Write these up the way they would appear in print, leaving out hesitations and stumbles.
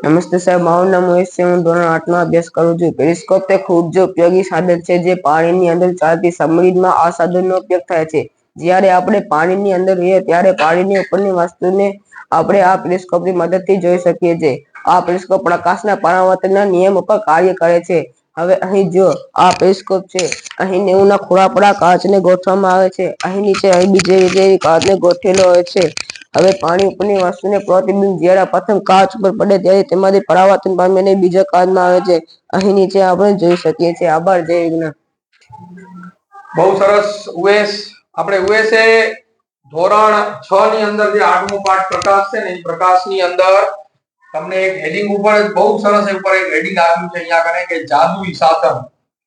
નમસ્તે સાહેબ, મારું નામ મહેશ છે. હું ધોરણ 8 માં અભ્યાસ કરું છું. પેરિસ્કોપ તે ખૂબ જ ઉપયોગી સાધન છે જે પાણીની અંદર ચાલતી સબમરીનમાં આ સાધનનો ઉપયોગ થાય છે. જ્યારે આપણે પાણીની અંદર રહીએ ત્યારે પાણીની ઉપરની વસ્તુને આપણે આ પેરિસ્કોપની મદદથી જોઈ શકીએ છીએ. આ પેરિસ્કોપ પ્રકાશના પરાવર્તનના નિયમ ઉપર કાર્ય કરે છે. હવે અહીં જો આ પેરિસ્કોપ છે, અહીં 90 ના ખૂણા પર કાચને ગોઠવવામાં આવે છે. અહીં નીચે બીજી કાચને ગોઠવેલો હોય છે. હવે પાણી ઉપરની વસ્તુને પ્રતિબિંબ જ્યારે પ્રથમ કાચ ઉપર પડે ત્યારે તેમાંથી પરાવર્તન પામીને બીજા કાચમાં આવે છે. અહીં નીચે આપણે જોઈ શકીએ છીએ. આભાર. જય વિજ્ઞાન. બહુ સરસ ઉવેશ. આપણે ઉવેશે ધોરણ 6 ની અંદર જે 8મો પાઠ પ્રકાશ છે ને, એ પ્રકાશની અંદર તમને એક હેડિંગ ઉપર બહુ સરસ ઉપર એક હેડિંગ આપ્યું છે અહીંયા કને કે જાદુઈ સાધન.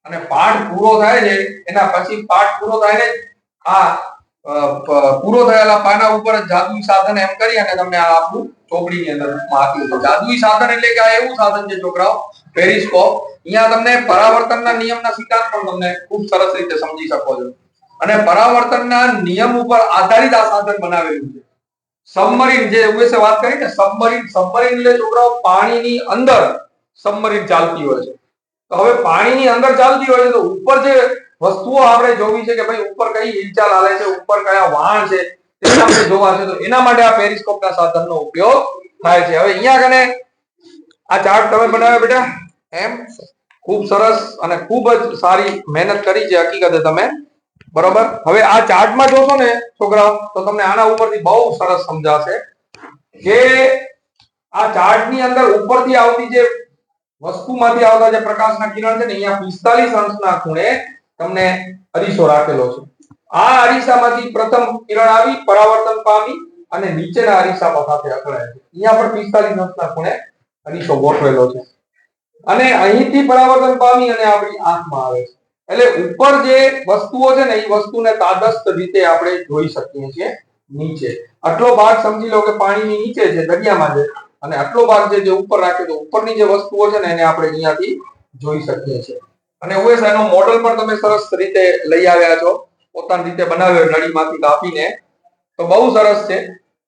અને પાઠ પૂરો થાય છે એના પછી પાઠ પૂરો થાય ને આ પૂરો થયેલા પાના ઉપર જાદુઈ સાધન એમ કરી અને તમને આ આપણું ચોપડીની અંદર આપ્યું છે. જાદુઈ સાધન એટલે કે આ એવું સાધન છે છોકરાઓ, પેરિસ્કોપ. અહીંયા તમને પરાવર્તનના નિયમના સિદ્ધાંત પણ તમને ખૂબ સરસ રીતે સમજી શકો છો. અને પરાવર્તનના નિયમ ઉપર આધારિત આ સાધન બનાવેલું છે. સબમરીન જે વિશે વાત કરી ને, સબમરીન એટલે છોકરાઓ પાણીની અંદર સબમરીન ચાલતી હોય છે. તો હવે પાણીની અંદર ચાલતી હોય છે તો ઉપર જે વસ્તુઓ આપણે જોવી છે કે ભાઈ ઉપર કઈ હિલચાલ હાલે છે, ઉપર કયા વાહન છે, તે આપણે જોવા છે. તો એના માટે આ પેરિસ્કોપના સાધનનો ઉપયોગ થાય છે. હવે અહીંયા કને આ ચાર્ટ તમે બનાવ્યો બેટા, એમ ખૂબ સરસ અને ખૂબ જ સારી મહેનત કરી છે હકીકતે તમે, બરોબર. હવે આ ચાર્ટમાં જોશો ને છોકરાઓ તો તમને આના ઉપરથી બહુ સરસ સમજાશે કે આ ચાર્ટની અંદર ઉપરથી આવતી જે વસ્તુમાંથી આવતા જે પ્રકાશના કિરણ છે ને, અહીંયા 45 અંશના ખૂણે તમને અરીસો રાખેલો છે. આ અરીસામાંથી પ્રથમ કિરણ આવી પરાવર્તન પામી અને નીચેના અરીસામાં સાથે અથડાય છે. અહીંયા પણ 45 અંશના ખૂણે અરીસો ગોઠવેલો છે અને અહીંથી પરાવર્તન પામી અને આપણી આંખમાં આવે છે. એટલે ઉપર જે વસ્તુઓ છે ને, એ વસ્તુને તાદસ્ત રીતે આપણે જોઈ શકીએ છીએ નીચે. આટલો ભાગ સમજી લો કે પાણીની નીચે છે, દરિયામાં છે, અને આટલો ભાગ જે ઉપર રાખ્યો તો ઉપરની જે વસ્તુઓ છે ને એને આપણે અહીંયાથી જોઈ શકીએ છીએ. અને ઓએસઆઈ નો મોડલ પણ તમે સરસ રીતે લઈ આવ્યા છો, પોતાની રીતે બનાવ્યો નળીમાંથી કાપીને, તો બહુ સરસ છે.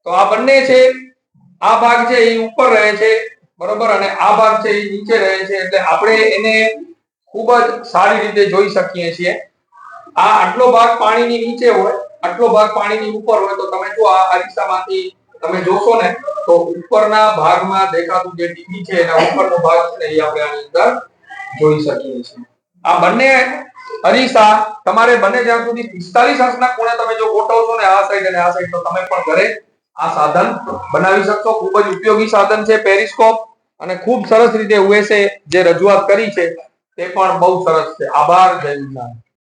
તો આ બંને છે, આ ભાગ છે એ ઉપર રહે છે, બરોબર, અને આ ભાગ છે એ નીચે રહે છે. એટલે આપણે એને ખૂબ જ સારી રીતે જોઈ શકીએ છીએ. આ આટલો ભાગ પાણીની નીચે હોય, આટલો ભાગ પાણીની ઉપર હોય. તો તમે જો આ અરીસામાંથી તમે જોશો ને તો ઉપરના ભાગમાં દેખાતું જે ટીવી છે એના ઉપરનો ભાગ છે એ આપણે આની અંદર જોઈ શકીએ છીએ. આ બંને અરીસા તમારે બને જ્યાં સુધી 45 અંશના ખૂણે તમે જો ગોઠવશો ને આ સાઈડ અને આ સાઈડ, તો તમે પણ ઘરે આ સાધન બનાવી શકશો. ખૂબ જ ઉપયોગી સાધન છે પેરિસ્કોપ, અને ખૂબ સરસ રીતે ઉએસે જે રજૂઆત કરી છે તે પણ બહુ સરસ છે. આભાર. જય વિજ્ઞાન.